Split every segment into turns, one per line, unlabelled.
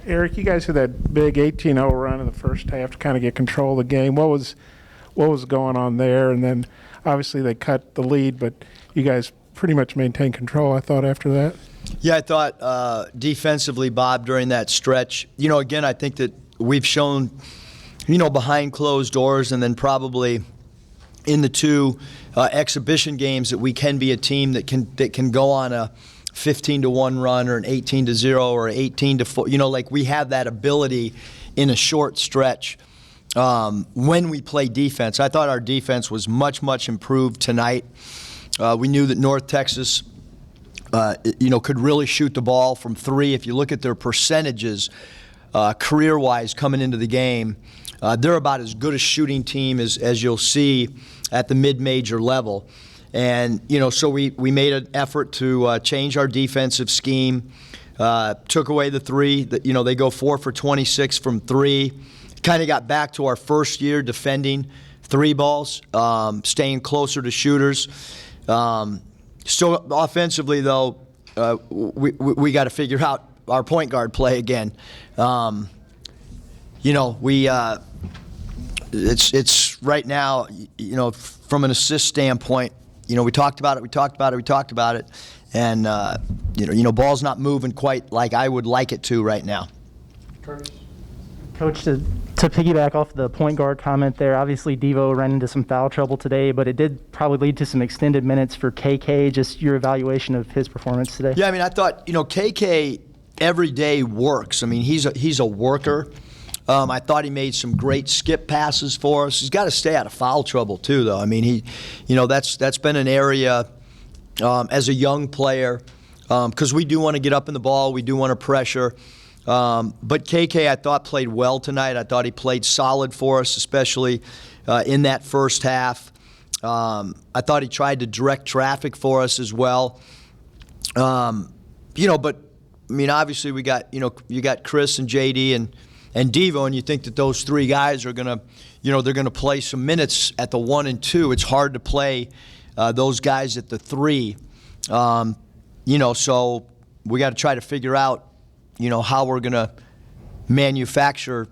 Eric, you guys had that big 18-0 run in the first half to kind of get control of the game. What was going on there? And then obviously they cut the lead, but you guys pretty much maintained control, I thought, after that.
Yeah, I thought defensively, Bob, during that stretch, again, I think that we've shown, behind closed doors and then probably in the two exhibition games that we can be a team that can go on a 15-1 run or an 18-0 or 18-4. Like we have that ability in a short stretch when we play defense. I thought our defense was much, much improved tonight. We knew that North Texas, could really shoot the ball from three. If you look at their percentages, career-wise coming into the game, they're about as good a shooting team as you'll see at the mid-major level. And, so we made an effort to change our defensive scheme, took away the three. They go 4 for 26 from three. Kind of got back to our first year defending three balls, staying closer to shooters. Still offensively, though, we got to figure out our point guard play again. It's right now, from an assist standpoint, we talked about it, and ball's not moving quite like I would like it to right now.
Coach, to piggyback off the point guard comment there, obviously Devo ran into some foul trouble today, but it did probably lead to some extended minutes for KK. Just your evaluation of his performance today.
Yeah, I thought, KK every day works. He's a worker. I thought he made some great skip passes for us. He's got to stay out of foul trouble too, though. That's been an area as a young player, because we do want to get up in the ball, we do want to pressure. But KK, I thought, played well tonight. I thought he played solid for us, especially in that first half. I thought he tried to direct traffic for us as well. But obviously we got you got Chris and JD and Devo, and you think that those three guys are gonna, they're gonna play some minutes at the 1 and 2. It's hard to play those guys at the 3. So we got to try to figure out, how we're gonna manufacture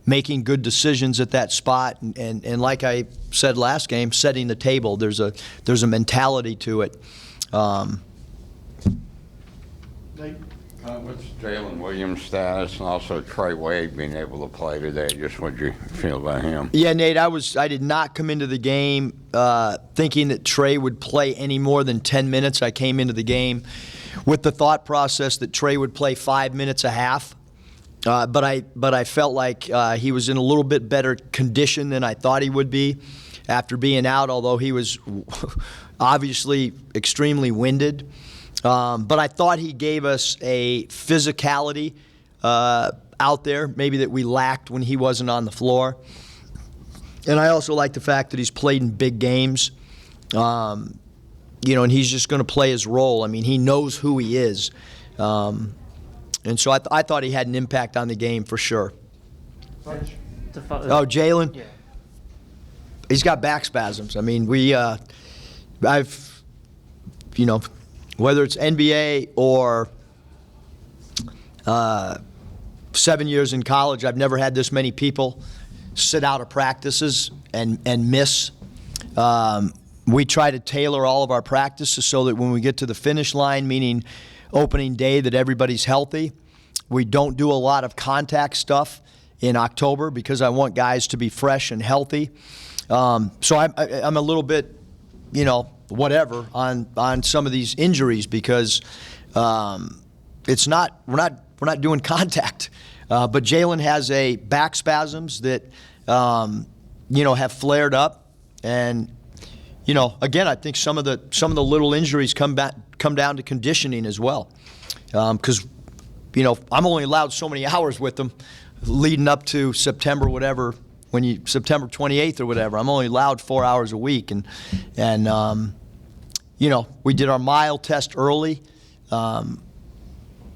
making good decisions at that spot, and like I said last game, setting the table. There's a mentality to it.
What's Jalen Williams' status, and also Trey Wade being able to play today? Just what you feel about him?
Yeah, Nate, I did not come into the game thinking that Trey would play any more than 10 minutes. I came into the game with the thought process that Trey would play 5 minutes a half. But I felt like he was in a little bit better condition than I thought he would be after being out, although he was obviously extremely winded. But I thought he gave us a physicality out there, maybe that we lacked when he wasn't on the floor. And I also like the fact that he's played in big games, and he's just going to play his role. He knows who he is. And so I thought he had an impact on the game for sure. Jalen? Yeah. He's got back spasms. Whether it's NBA or 7 years in college, I've never had this many people sit out of practices and miss. We try to tailor all of our practices so that when we get to the finish line, meaning opening day, that everybody's healthy. We don't do a lot of contact stuff in October because I want guys to be fresh and healthy. So I'm a little bit, whatever on some of these injuries because it's not we're not doing contact. But Jalen has a back spasms that have flared up, and again, I think some of the little injuries come down to conditioning as well, because I'm only allowed so many hours with them leading up to September whatever. September 28th or whatever, I'm only allowed 4 hours a week, and we did our mile test early.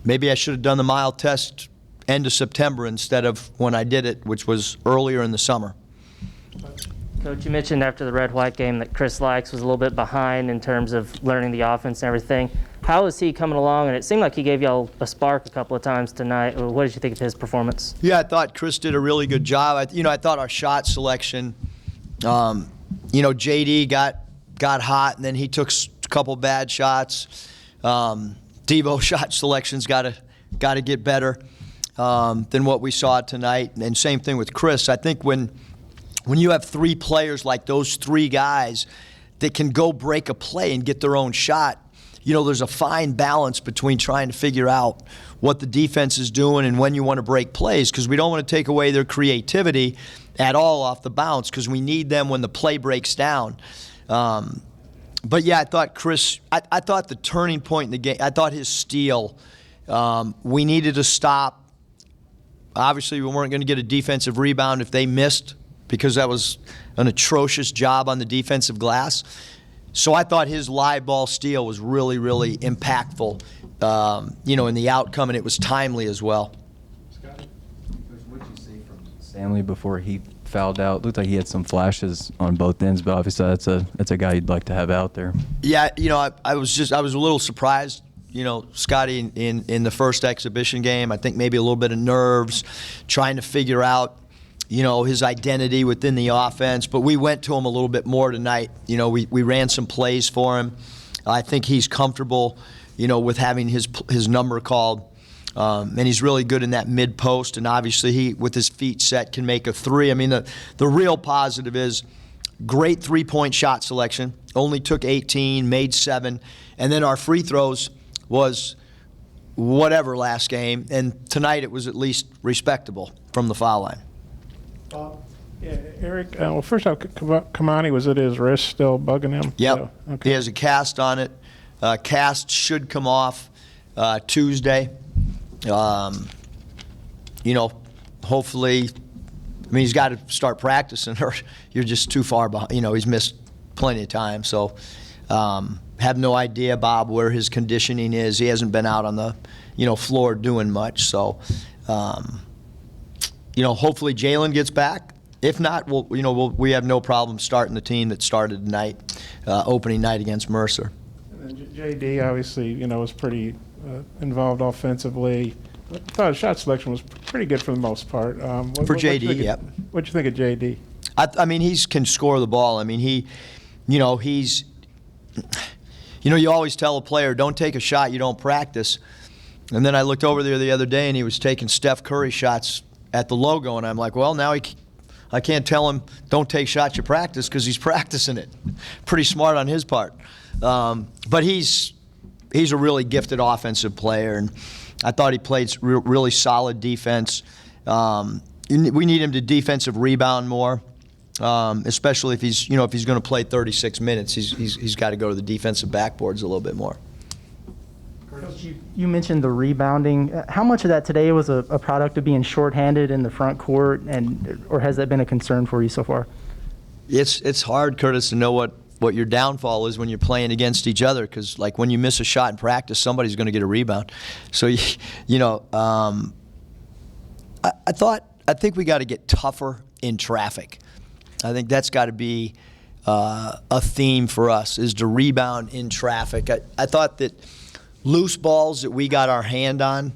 Maybe I should have done the mile test end of September instead of when I did it, which was earlier in the summer.
Coach, you mentioned after the Red-White game that Chris Likes was a little bit behind in terms of learning the offense and everything. how is he coming along? And it seemed like he gave y'all a spark a couple of times tonight. What did you think of his performance?
Yeah, I thought Chris did a really good job. I thought our shot selection, JD got hot, and then he took a couple bad shots. Devo shot selection's got to get better than what we saw tonight, and same thing with Chris. I think when you have three players like those three guys that can go break a play and get their own shot, there's a fine balance between trying to figure out what the defense is doing and when you want to break plays, because we don't want to take away their creativity at all off the bounce, because we need them when the play breaks down. But yeah, I thought Chris, I thought the turning point in the game, I thought his steal, we needed to stop. Obviously, we weren't going to get a defensive rebound if they missed, because that was an atrocious job on the defensive glass. So I thought his live ball steal was really, really impactful, in the outcome, and it was timely as well.
What did you see from Stanley before he fouled out? Looked like he had some flashes on both ends, but obviously that's a guy you'd like to have out there.
Yeah, I was a little surprised. Scotty in the first exhibition game, I think maybe a little bit of nerves, trying to figure out his identity within the offense, but we went to him a little bit more tonight. We ran some plays for him. I think he's comfortable, with having his number called, and he's really good in that mid post. And obviously, he, with his feet set, can make a three. I mean, the real positive is great 3-point shot selection. Only took 18, made 7, and then our free throws was whatever last game, and tonight it was at least respectable from the foul line.
Yeah, Eric, well, first off, Kamani was at his wrist still bugging him?
Yep.
So, okay.
He has a cast on it. Cast should come off Tuesday. Hopefully, he's got to start practicing, or you're just too far behind. He's missed plenty of time. So, have no idea, Bob, where his conditioning is. He hasn't been out on the, floor doing much. So, hopefully Jalen gets back. If not, we have no problem starting the team that started tonight, opening night against Mercer.
And then JD obviously, was pretty involved offensively. I thought his shot selection was pretty good for the most part.
For JD, yep.
What'd you think of JD?
He can score the ball. He's, you always tell a player, don't take a shot you don't practice. And then I looked over there the other day, and he was taking Steph Curry shots at the logo, and I'm like, well, now I can't tell him don't take shots you practice, because he's practicing it. Pretty smart on his part. But he's a really gifted offensive player, and I thought he played really solid defense. We need him to defensive rebound more, especially if he's going to play 36 minutes. He's got to go to the defensive backboards a little bit more.
Coach, you mentioned the rebounding. How much of that today was a product of being shorthanded in the front court, or has that been a concern for you so far?
It's hard, Curtis, to know what your downfall is when you're playing against each other, because when you miss a shot in practice, somebody's going to get a rebound. So I think we got to get tougher in traffic. I think that's got to be a theme for us, is to rebound in traffic. I thought that loose balls that we got our hand on,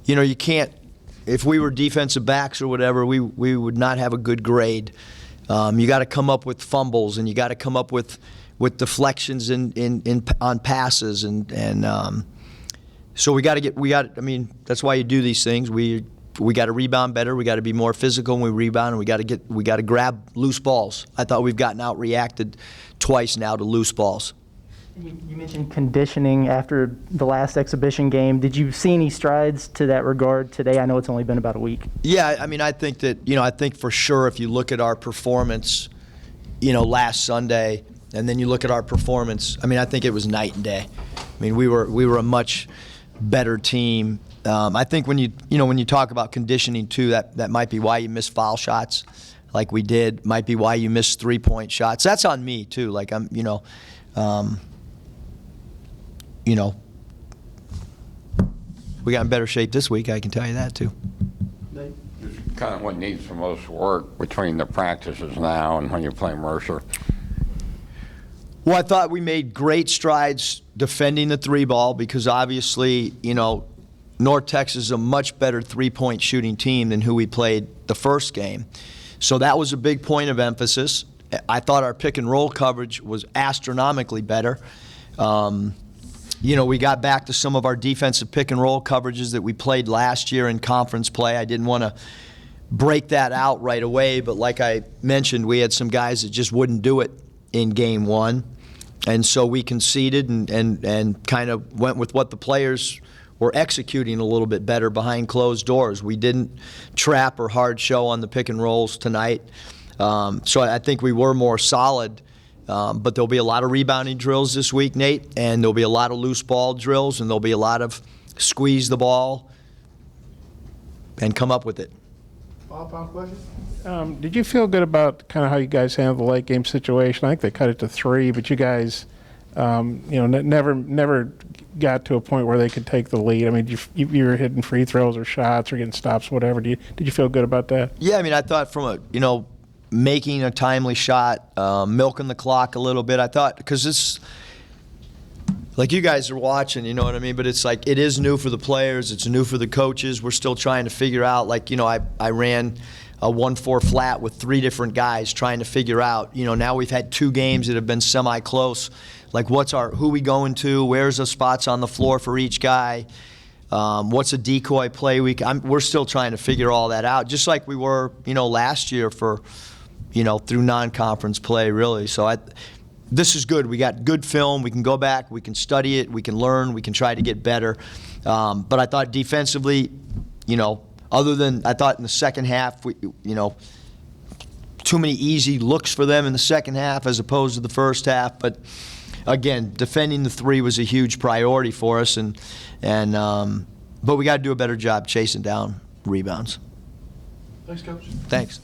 you can't, if we were defensive backs or whatever, we would not have a good grade. You got to come up with fumbles, and you got to come up with deflections on passes, and so we got to that's why you do these things. We got to rebound better. We got to be more physical when we rebound, and we got to grab loose balls. I thought we've gotten out-reacted twice now to loose balls.
You mentioned conditioning after the last exhibition game. Did you see any strides to that regard today? I know it's only been about a week.
Yeah, I think that, I think for sure if you look at our performance, last Sunday, and then you look at our performance, I think it was night and day. We were a much better team. I think when you talk about conditioning too, that might be why you miss foul shots like we did. Might be why you miss 3-point shots. That's on me too. We got in better shape this week, I can tell you that too.
Kind of what needs the most work between the practices now and when you play Mercer?
Well, I thought we made great strides defending the three ball because obviously, North Texas is a much better three-point shooting team than who we played the first game. So that was a big point of emphasis. I thought our pick and roll coverage was astronomically better. We got back to some of our defensive pick and roll coverages that we played last year in conference play. I didn't want to break that out right away, but like I mentioned, we had some guys that just wouldn't do it in game one. And so we conceded and kind of went with what the players were executing a little bit better behind closed doors. We didn't trap or hard show on the pick and rolls tonight. So I think we were more solid. But there'll be a lot of rebounding drills this week, Nate, and there'll be a lot of loose ball drills, and there'll be a lot of squeeze the ball and come up with it.
Did you feel good about kind of how you guys handled the late game situation? I think they cut it to 3, but you guys, never got to a point where they could take the lead. I mean, you were hitting free throws or shots or getting stops, whatever. Did you feel good about that?
Yeah, I mean, I thought from making a timely shot, milking the clock a little bit. I thought, because this, like you guys are watching, you know what I mean? But it's like, it is new for the players. It's new for the coaches. We're still trying to figure out, I ran a 1-4 flat with 3 different guys trying to figure out, now we've had 2 games that have been semi-close. Like, who we going to? Where's the spots on the floor for each guy? What's a decoy play week? We're still trying to figure all that out, just like we were, last year for, through non-conference play, really. So this is good. We got good film. We can go back. We can study it. We can learn. We can try to get better. But I thought defensively, other than I thought in the second half, too many easy looks for them in the second half as opposed to the first half. But again, defending the 3 was a huge priority for us, but we got to do a better job chasing down rebounds.
Thanks, Coach.
Thanks.